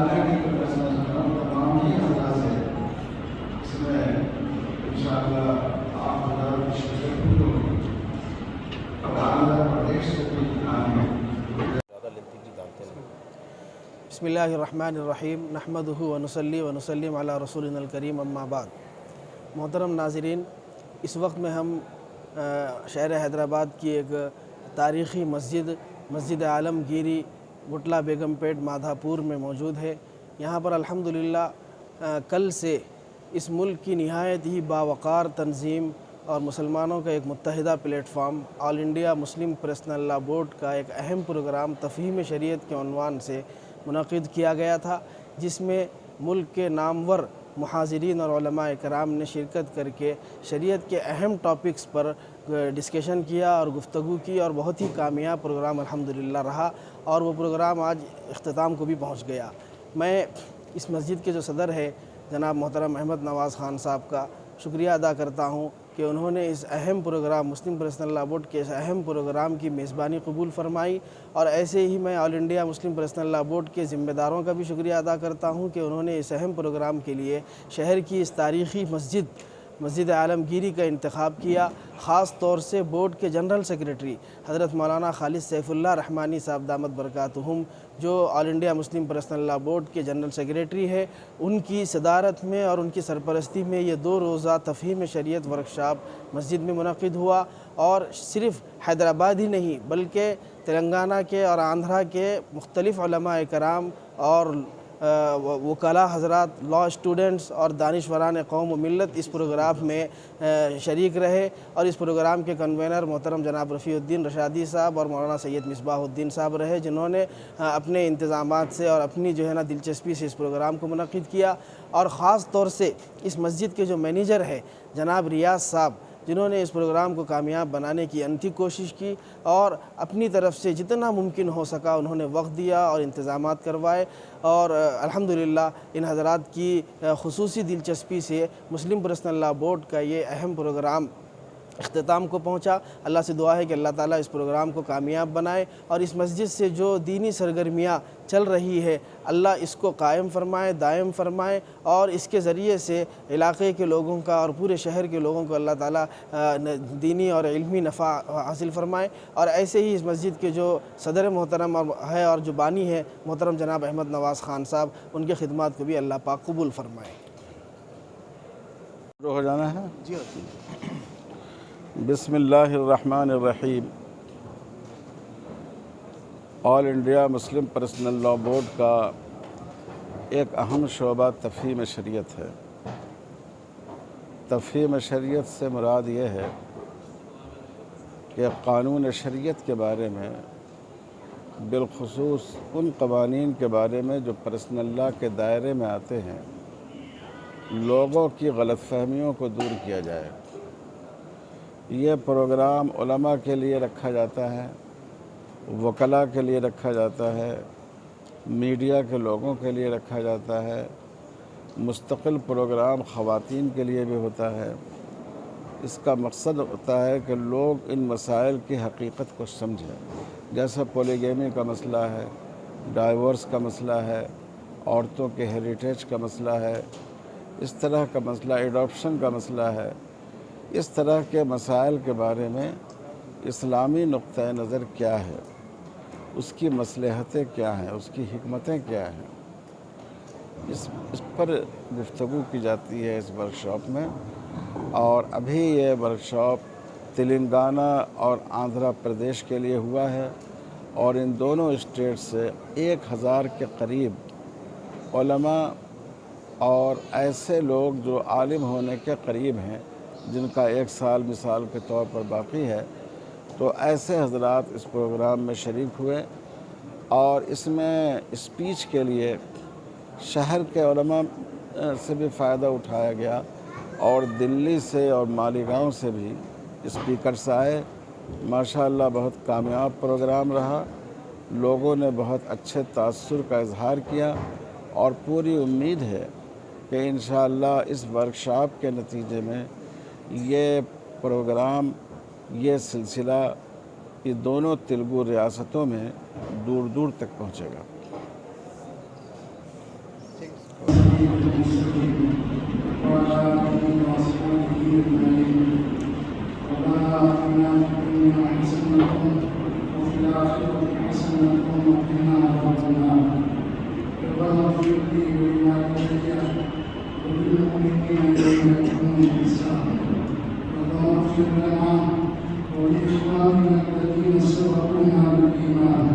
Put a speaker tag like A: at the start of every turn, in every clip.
A: اللہ کی طرف میں سمجھتا ہوں تمام ہی حضرات سے اس میں انشاءاللہ آپ حضرات کی شرکت بھی ہوگی اور آندھرا پردیش سے بھی آئیں.
B: بسم اللہ الرحمن الرحیم نحمدہ ونصلی ونسلم علی رسولنا الکریم اما بعد. محترم ناظرین، اس وقت میں ہم شہر حیدرآباد کی ایک تاریخی مسجد عالمگیری گٹلہ بیگم پیٹ مادھاپور میں موجود ہے. یہاں پر الحمدللہ کل سے اس ملک کی نہایت ہی باوقار تنظیم اور مسلمانوں کا ایک متحدہ پلیٹ فارم آل انڈیا مسلم پرسنل لا بورڈ کا ایک اہم پروگرام تفہیم شریعت کے عنوان سے منعقد کیا گیا تھا، جس میں ملک کے نامور محاضرین اور علماء کرام نے شرکت کر کے شریعت کے اہم ٹاپکس پر ڈسکشن کیا اور گفتگو کی، اور بہت ہی کامیاب پروگرام الحمدللہ رہا، اور وہ پروگرام آج اختتام کو بھی پہنچ گیا. میں اس مسجد کے جو صدر ہے جناب محترم احمد نواز خان صاحب کا شکریہ ادا کرتا ہوں کہ انہوں نے اس اہم پروگرام مسلم پرسنل لا بورڈ کے اس اہم پروگرام کی میزبانی قبول فرمائی. اور ایسے ہی میں آل انڈیا مسلم پرسنل لا بورڈ کے ذمہ داروں کا بھی شکریہ ادا کرتا ہوں کہ انہوں نے اس اہم پروگرام کے لیے شہر کی اس تاریخی مسجد عالمگیری کا انتخاب کیا. خاص طور سے بورڈ کے جنرل سیکریٹری حضرت مولانا خالد سیف اللہ رحمانی صاحب دامت برکاتہم، جو آل انڈیا مسلم پرسنل لا بورڈ کے جنرل سیکریٹری ہے، ان کی صدارت میں اور ان کی سرپرستی میں یہ 2 روزہ تفہیم شریعت ورکشاپ مسجد میں منعقد ہوا. اور صرف حیدرآباد ہی نہیں بلکہ تلنگانہ کے اور آندھرا کے مختلف علماء کرام اور وکلاء حضرات، لا اسٹوڈنٹس اور دانشوران قوم و ملت اس پروگرام میں شریک رہے. اور اس پروگرام کے کنوینر محترم جناب رفیع الدین رشادی صاحب اور مولانا سید مصباح الدین صاحب رہے، جنہوں نے اپنے انتظامات سے اور اپنی دلچسپی سے اس پروگرام کو منعقد کیا. اور خاص طور سے اس مسجد کے جو مینیجر ہے جناب ریاض صاحب، جنہوں نے اس پروگرام کو کامیاب بنانے کی انتھی کوشش کی اور اپنی طرف سے جتنا ممکن ہو سکا انہوں نے وقت دیا اور انتظامات کروائے. اور الحمدللہ ان حضرات کی خصوصی دلچسپی سے مسلم پرسنل لا بورڈ کا یہ اہم پروگرام اختتام کو پہنچا. اللہ سے دعا ہے کہ اللہ تعالیٰ اس پروگرام کو کامیاب بنائے اور اس مسجد سے جو دینی سرگرمیاں چل رہی ہے اللہ اس کو قائم فرمائے، دائم فرمائے، اور اس کے ذریعے سے علاقے کے لوگوں کا اور پورے شہر کے لوگوں کو اللہ تعالیٰ دینی اور علمی نفع حاصل فرمائے. اور ایسے ہی اس مسجد کے جو صدر محترم ہے اور جو بانی ہے محترم جناب احمد نواز خان صاحب، ان کے خدمات کو بھی اللہ پاک قبول فرمائے.
C: ہو جانا ہے. بسم اللہ الرحمن الرحیم. آل انڈیا مسلم پرسنل لا بورڈ کا ایک اہم شعبہ تفہیم شریعت ہے. تفہیم شریعت سے مراد یہ ہے کہ قانون شریعت کے بارے میں، بالخصوص ان قوانین کے بارے میں جو پرسنل لا کے دائرے میں آتے ہیں، لوگوں کی غلط فہمیوں کو دور کیا جائے. یہ پروگرام علماء کے لیے رکھا جاتا ہے، وکلاء کے لیے رکھا جاتا ہے، میڈیا کے لوگوں کے لیے رکھا جاتا ہے، مستقل پروگرام خواتین کے لیے بھی ہوتا ہے. اس کا مقصد ہوتا ہے کہ لوگ ان مسائل کی حقیقت کو سمجھیں، جیسے پولیگیمی کا مسئلہ ہے، ڈائیورس کا مسئلہ ہے، عورتوں کے ہیریٹیج کا مسئلہ ہے، اس طرح کا مسئلہ ایڈاپشن کا مسئلہ ہے. اس طرح کے مسائل کے بارے میں اسلامی نقطۂ نظر کیا ہے، اس کی مصلحتیں کیا ہیں، اس کی حکمتیں کیا ہیں، اس پر گفتگو کی جاتی ہے اس ورکشاپ میں. اور ابھی یہ ورکشاپ تلنگانہ اور آندھرا پردیش کے لیے ہوا ہے، اور ان دونوں اسٹیٹ سے 1000 کے قریب علماء اور ایسے لوگ جو عالم ہونے کے قریب ہیں، جن کا 1 سال مثال کے طور پر باقی ہے، تو ایسے حضرات اس پروگرام میں شریک ہوئے. اور اس میں اسپیچ کے لیے شہر کے علماء سے بھی فائدہ اٹھایا گیا، اور دلی سے اور مالیگاؤں سے بھی اسپیکرز آئے. ماشاءاللہ بہت کامیاب پروگرام رہا. لوگوں نے بہت اچھے تاثر کا اظہار کیا، اور پوری امید ہے کہ انشاءاللہ اس ورکشاپ کے نتیجے میں یہ پروگرام، یہ سلسلہ یہ دونوں تلگو ریاستوں میں دور دور تک پہنچے گا.
A: ولإخواننا الذين سبقونا بالإيمان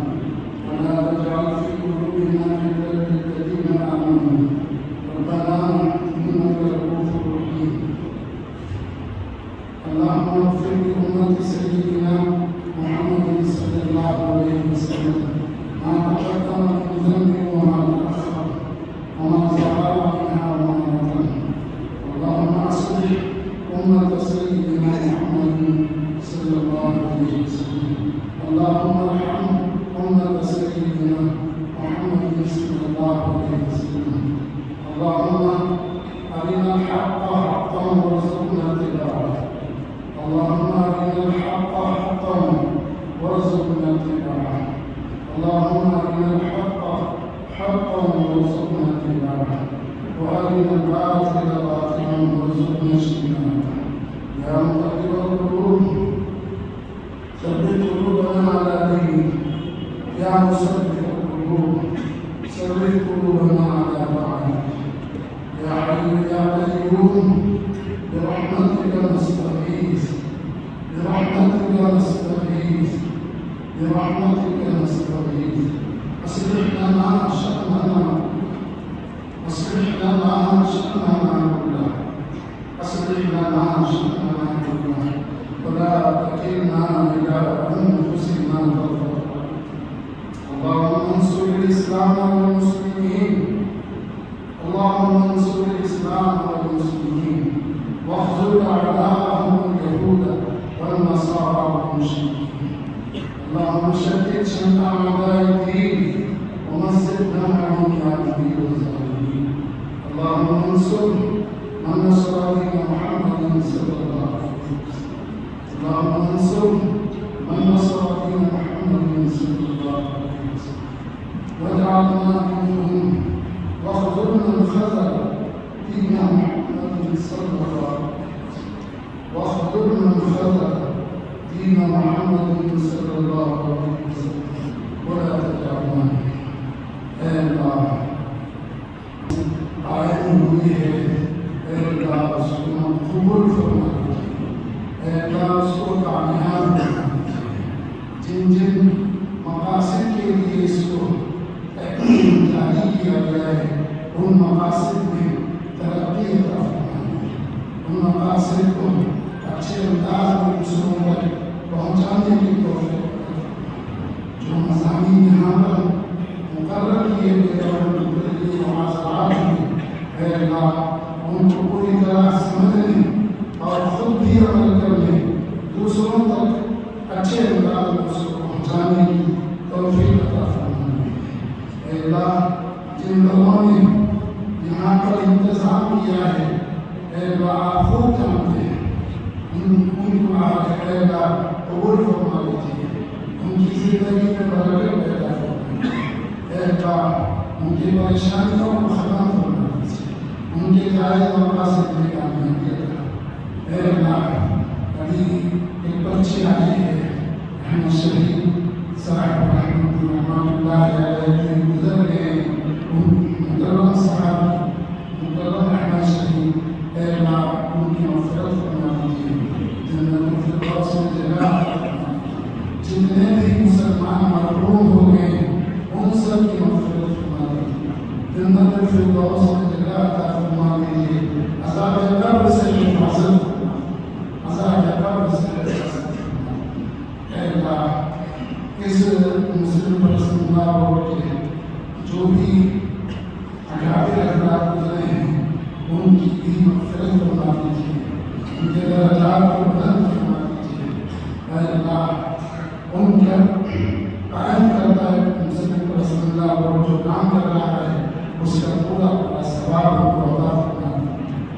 A: ولا تجعل في قلوبنا غلا للذين آمنوا ربنا إنك رؤوف رحيم. اللهم اغفر لأمة سيدنا محمد صلى الله عليه وسلم ما تقدم من ذنب وما تأخر وما ظهر منها وما بطن. اللهم أصلح أمة سيدنا محمد صلى الله عليه وسلم. اللهم ارحم أمة سيدنا محمد صلى الله عليه وسلم. اللهم أرنا الحق حقا وارزقنا اتباعه. اللهم أرنا الحق حقا وارزقنا اتباعه. اللهم أرنا الحق حقا وارزقنا اتباعه وأرنا الباطل باطلا وارزقنا اجتنابه. يا مقلب القلوب ثبت قلوبنا على دينك. يا مصرف القلوب صرف قلوبنا على طاعتك. يا حي يا قيوم برحمتك نستغيث برحمتك نستغيث برحمتك نستغيث. أصلح لنا شأننا أصلح لنا شأننا كله أصلح لنا شأننا كله ولا تكلنا إلى أنفسنا طرفة. اللهم انصر الإسلام والمسلمين. اللهم انصر الإسلام والمسلمين واخذل أعداءهم اليهود والنصارى والمشركين. اللهم شتت شمل أعداء الدين ومزق دمعهم يا كبير الظالمين. اللهم انصر من نصر دين محمد صلى الله عليه وسلم. اللهم انصر من نصر دين محمد صلى الله عليه وسلم واجعلنا منهم واخذل من خذل دين محمد صلى الله عليه وسلم واخذل من خذل دين محمد صلى الله عليه وسلم ولا تجعلنا اے اللہ آئے ہوئی ہے اے اللہ اس کو قبول فرما اے اللہ اس کو کامیاب بنا جن جن مقاصد کے لیے اس کو جاری کیا گیا ہے ان مقاصد میں ترقی عطا فرمائے. ان مقاصد کو اچھے انداز میں دوسروں تک پہنچانے کی توفیق عطا فرمائے. جو مضامین یہاں پر مقرر کیے گئے اور معاذرات ہیں اے اللہ ان کو پوری طرح سمجھنے اور خود بھی عمل کرنے دوسروں تک اچھے انداز میں اس کو پہنچانے کی توفیق عطا فرمائے. اے اللہ جن لوگوں نے یہاں پر انتظام کیا ہے اے اللہ آپ خود جانتے ہیں ان کو آپ اے اللہ قبول فرما لیجیے. ان کی زندگی میں برکت پیدا فرمائے. اے اللہ ان کی پریشانیوں کو ختم فرما لیجیے. ان کے جائز مقاصد میں کامیابی عطا. اے اللہ ابھی ایک بچی آئی ہے احمد شریف صاحب رحمۃ اللہ علیہ گزر گئے. مکرم صاحب مکرم احمد شریف اے اللہ ان کی مغفرت فرما دیجیے. جنت الفردوس میں جگہ عطا فرما. جتنے بھی مسلمان محروم ہو گئے ان سب کی مغفرت فرما دیجیے. جنت الفردوس میں جگہ عطا فرما دیجیے. عذاب قبر سے حفاظت فرما. عذاب قبر سے حفاظت فرما. اے اللہ اس مسلم پرسن اللہ کے جو بھی اکابر حضرات گزرے ہیں ان کی بھی مغفرت فرما دیجیے. ان کے درجات کو بلند فرما دیجیے. اے اللہ ان کا قائم کرتا ہے مسلم پرسن اللہ جو کام کر رہا ہے اس کا پورا ثواب ان کو عطا فرما.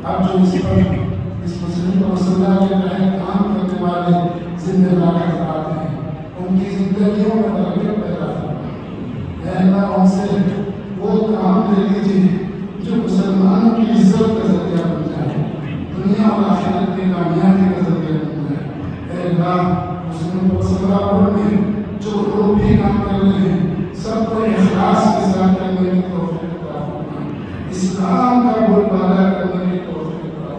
A: اب جو اس پر اس مسلم پرسن اللہ کے تحت کام کرنے والے ذمہ دار حضرات ہیں ان کی زندگیوں میں برکت پیدا فرما. اے اللہ ان سے وہ کام لے لیجیے جو مسلمانوں کی عزت کا ذریعہ بن جائے. دنیا اور آخرت میں کامیابی کا ذریعہ بن جائے. اے اللہ مسلم پرسن اللہ میں جو لوگ بھی کام کر رہے ہیں سب کو اخلاص کے ساتھ کرنے کی توفیق عطا فرمائے. اسلام کا بول بالا کرنے کی توفیق عطا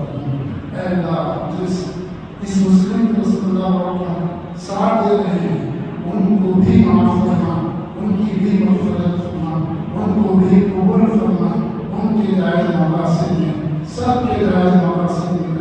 A: جائز مقاصد ہیں، سب کے جائز مقاصد